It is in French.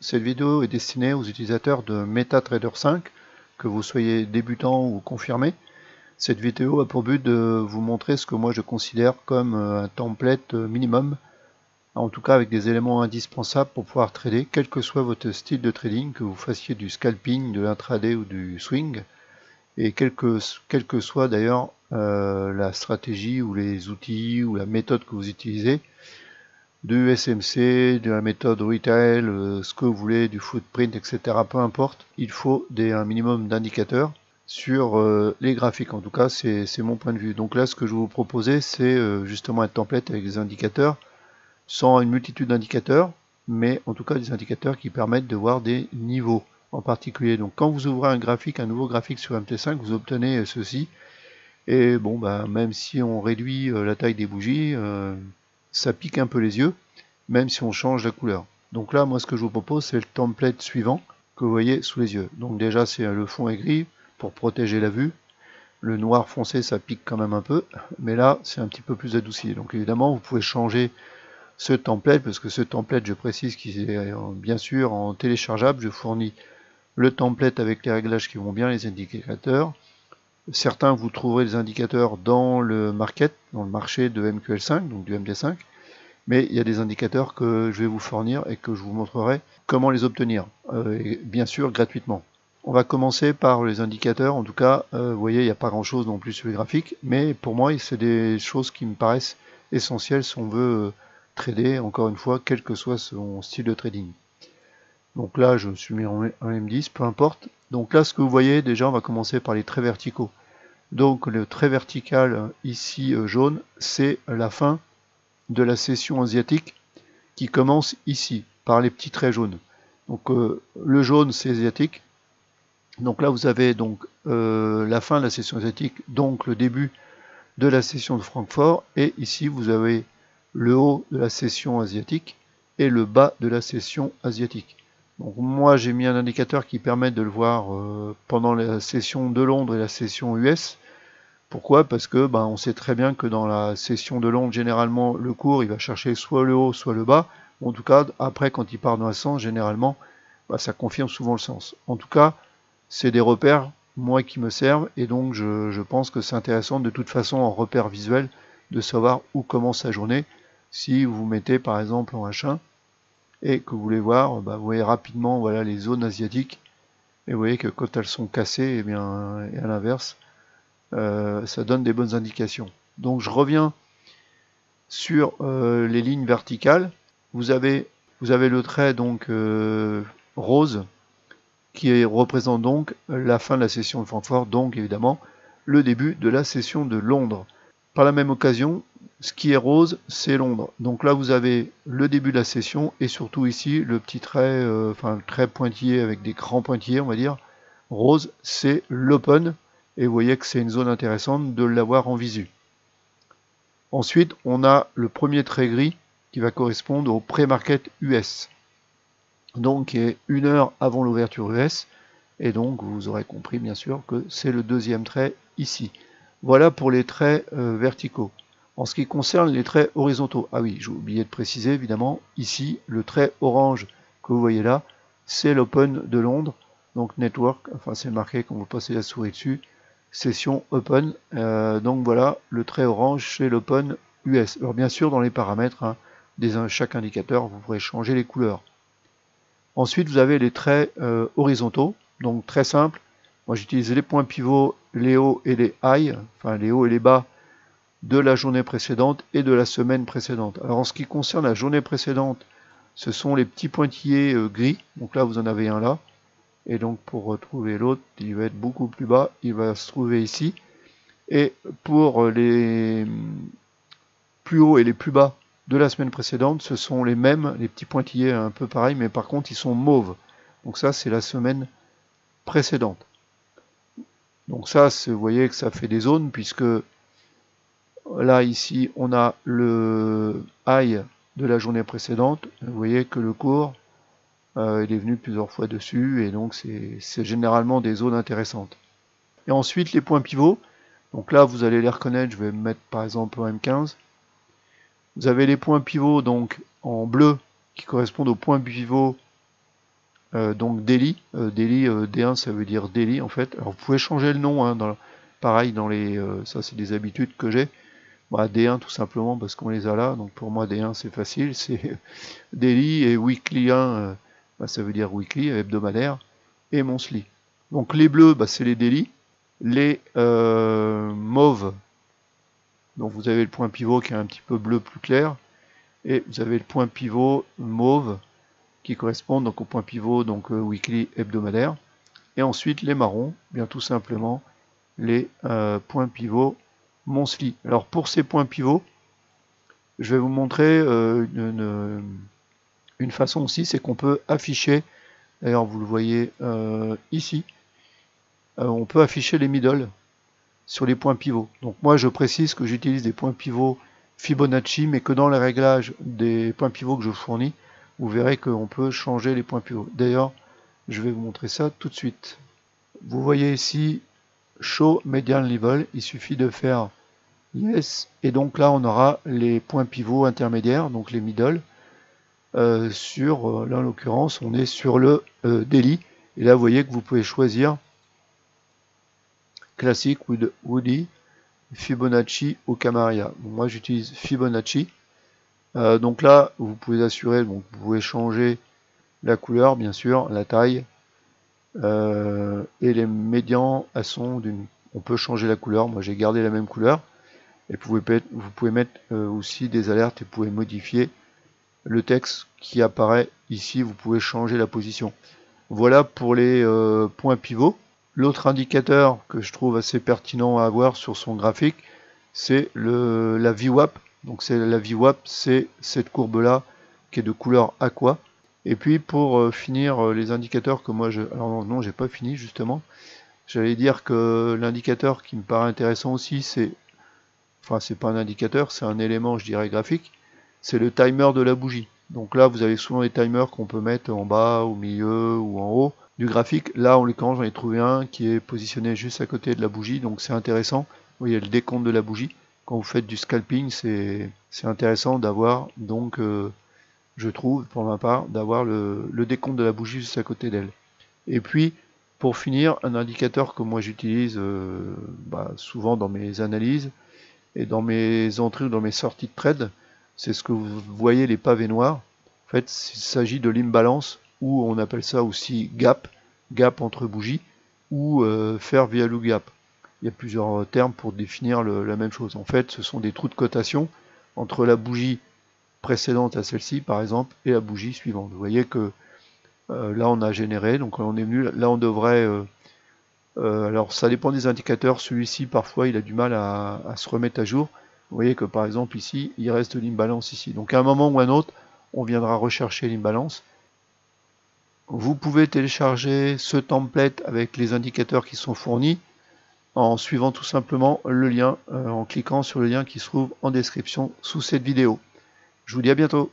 Cette vidéo est destinée aux utilisateurs de MetaTrader 5, que vous soyez débutant ou confirmé. Cette vidéo a pour but de vous montrer ce que moi je considère comme un template minimum, en tout cas avec des éléments indispensables pour pouvoir trader, quel que soit votre style de trading, que vous fassiez du scalping, de l'intraday ou du swing, et quelle que soit d'ailleurs la stratégie ou les outils ou la méthode que vous utilisez, du SMC, de la méthode retail, ce que vous voulez, du footprint, etc. Peu importe, il faut un minimum d'indicateurs sur les graphiques. En tout cas, c'est mon point de vue. Donc là, ce que je vais vous proposer, c'est justement un template avec des indicateurs, sans une multitude d'indicateurs, mais en tout cas des indicateurs qui permettent de voir des niveaux en particulier. Donc quand vous ouvrez un graphique, un nouveau graphique sur MT5, vous obtenez ceci. Et bon, bah, même si on réduit la taille des bougies, ça pique un peu les yeux, même si on change la couleur. Donc là, moi, ce que je vous propose, c'est le template suivant que vous voyez sous les yeux. Donc déjà, c'est le fond est gris pour protéger la vue. Le noir foncé, ça pique quand même un peu, mais là, c'est un petit peu plus adouci. Donc évidemment, vous pouvez changer ce template, parce que ce template, je précise qu'il est bien sûr en téléchargeable. Je fournis le template avec les réglages qui vont bien, les indicateurs. Certains, vous trouverez les indicateurs dans le market, dans le marché de MQL5, donc du MD5, mais il y a des indicateurs que je vais vous fournir et que je vous montrerai comment les obtenir, et bien sûr gratuitement. On va commencer par les indicateurs. En tout cas, vous voyez, il n'y a pas grand chose non plus sur les graphiques, mais pour moi, c'est des choses qui me paraissent essentielles si on veut trader, encore une fois, quel que soit son style de trading. Donc là, je me suis mis en M10, peu importe. Donc là, ce que vous voyez, déjà, on va commencer par les traits verticaux. Donc le trait vertical ici jaune, c'est la fin de la session asiatique qui commence ici, par les petits traits jaunes. Donc le jaune, c'est asiatique. Donc là, vous avez donc la fin de la session asiatique, donc le début de la session de Francfort. Et ici, vous avez le haut de la session asiatique et le bas de la session asiatique. Donc moi, j'ai mis un indicateur qui permet de le voir pendant la session de Londres et la session US. Pourquoi? Parce que on sait très bien que dans la session de Londres, généralement, le cours, il va chercher soit le haut, soit le bas. En tout cas, après, quand il part dans un sens, généralement, ça confirme souvent le sens. En tout cas, c'est des repères, moi, qui me servent, et donc je pense que c'est intéressant, de toute façon, en repère visuel, de savoir où commence sa journée. Si vous mettez, par exemple, en H1, et que vous voulez voir, vous voyez rapidement, voilà, les zones asiatiques, et vous voyez que quand elles sont cassées, et bien, et à l'inverse, ça donne des bonnes indications. Donc je reviens sur les lignes verticales. Vous avez le trait donc rose qui représente donc la fin de la session de Francfort, donc évidemment le début de la session de Londres. Par la même occasion, ce qui est rose, c'est Londres. Donc là, vous avez le début de la session et surtout ici le petit trait, le trait pointillé avec des grands pointillés, on va dire. Rose, c'est l'open. Et vous voyez que c'est une zone intéressante de l'avoir en visu. Ensuite, on a le premier trait gris qui va correspondre au pré-market US. Donc, qui est 1 heure avant l'ouverture US. Et donc, vous aurez compris, bien sûr, que c'est le deuxième trait ici. Voilà pour les traits verticaux. En ce qui concerne les traits horizontaux, ah oui, j'ai oublié de préciser, évidemment, ici, le trait orange que vous voyez là, c'est l'Open de Londres. Donc, Network, enfin, c'est marqué quand vous passez la souris dessus, session Open. Donc voilà, le trait orange, c'est l'Open US. Alors bien sûr, dans les paramètres chaque indicateur, vous pourrez changer les couleurs. Ensuite, vous avez les traits horizontaux, donc très simple. Moi, j'utilise les points pivots, les hauts et les highs, enfin les hauts et les bas de la journée précédente et de la semaine précédente. Alors en ce qui concerne la journée précédente, ce sont les petits pointillés gris. Donc là, vous en avez un là. Et donc pour retrouver l'autre, il va être beaucoup plus bas, il va se trouver ici. Et pour les plus hauts et les plus bas de la semaine précédente, ce sont les mêmes, les petits pointillés un peu pareils, mais par contre ils sont mauves. Donc ça, c'est la semaine précédente. Donc ça, vous voyez que ça fait des zones, puisque là, ici, on a le high de la journée précédente. Vous voyez que le cours, il est venu plusieurs fois dessus, et donc c'est généralement des zones intéressantes. Et ensuite, les points pivots. Donc là, vous allez les reconnaître. Je vais me mettre par exemple en M15. Vous avez les points pivots donc en bleu qui correspondent aux points pivots donc daily, D1 ça veut dire daily en fait. Alors vous pouvez changer le nom, hein, pareil dans les, ça c'est des habitudes que j'ai. Bah, D1 tout simplement parce qu'on les a là, donc pour moi D1 c'est facile, c'est daily, et weekly 1, bah, ça veut dire weekly, hebdomadaire, et monthly. Donc les bleus, bah, c'est les daily, les mauves, donc vous avez le point pivot qui est un petit peu bleu plus clair, et vous avez le point pivot mauve qui correspond donc au point pivot donc weekly hebdomadaire, et ensuite les marrons, bien tout simplement les points pivots monthly. Alors pour ces points pivots, je vais vous montrer une façon aussi, c'est qu'on peut afficher, d'ailleurs vous le voyez ici, on peut afficher les middle sur les points pivots. Donc moi je précise que j'utilise des points pivots Fibonacci, mais que dans les réglages des points pivots que je fournis, vous verrez qu'on peut changer les points pivots. D'ailleurs, je vais vous montrer ça tout de suite. Vous voyez ici Show Median Level, il suffit de faire Yes, et donc là on aura les points pivots intermédiaires, donc les middle. Là en l'occurrence on est sur le daily, et là vous voyez que vous pouvez choisir Classic, Woody, Fibonacci ou Camarilla. Bon, moi j'utilise Fibonacci. Donc là vous pouvez assurer, donc vous pouvez changer la couleur bien sûr, la taille, et les médians on peut changer la couleur, moi j'ai gardé la même couleur, et vous pouvez mettre aussi des alertes, et vous pouvez modifier le texte qui apparaît ici, vous pouvez changer la position. Voilà pour les points pivots. L'autre indicateur que je trouve assez pertinent à avoir sur son graphique, c'est la VWAP. Donc la VWAP, c'est cette courbe-là qui est de couleur aqua. Et puis pour finir les indicateurs que moi alors non, j'ai pas fini justement. J'allais dire que l'indicateur qui me paraît intéressant aussi, c'est pas un indicateur, c'est un élément, je dirais, graphique, c'est le timer de la bougie. Donc là, vous avez souvent des timers qu'on peut mettre en bas, au milieu ou en haut du graphique. Là, en l'occurrence, j'en ai trouvé un qui est positionné juste à côté de la bougie, donc c'est intéressant. Vous voyez le décompte de la bougie. Quand vous faites du scalping, c'est intéressant d'avoir, donc, je trouve, pour ma part, d'avoir le décompte de la bougie juste à côté d'elle. Et puis, pour finir, un indicateur que moi j'utilise souvent dans mes analyses et dans mes entrées ou dans mes sorties de trade, c'est ce que vous voyez, les pavés noirs. En fait, il s'agit de l'imbalance, ou on appelle ça aussi gap entre bougies, ou fair value gap. Il y a plusieurs termes pour définir la même chose. En fait, ce sont des trous de cotation entre la bougie précédente à celle-ci, par exemple, et la bougie suivante. Vous voyez que là, on a généré, donc on est venu, là, on devrait... alors, ça dépend des indicateurs. Celui-ci, parfois, il a du mal à se remettre à jour. Vous voyez que, par exemple, ici, il reste l'imbalance ici. Donc, à un moment ou à un autre, on viendra rechercher l'imbalance. Vous pouvez télécharger ce template avec les indicateurs qui sont fournis en suivant tout simplement le lien, en cliquant sur le lien qui se trouve en description sous cette vidéo. Je vous dis à bientôt.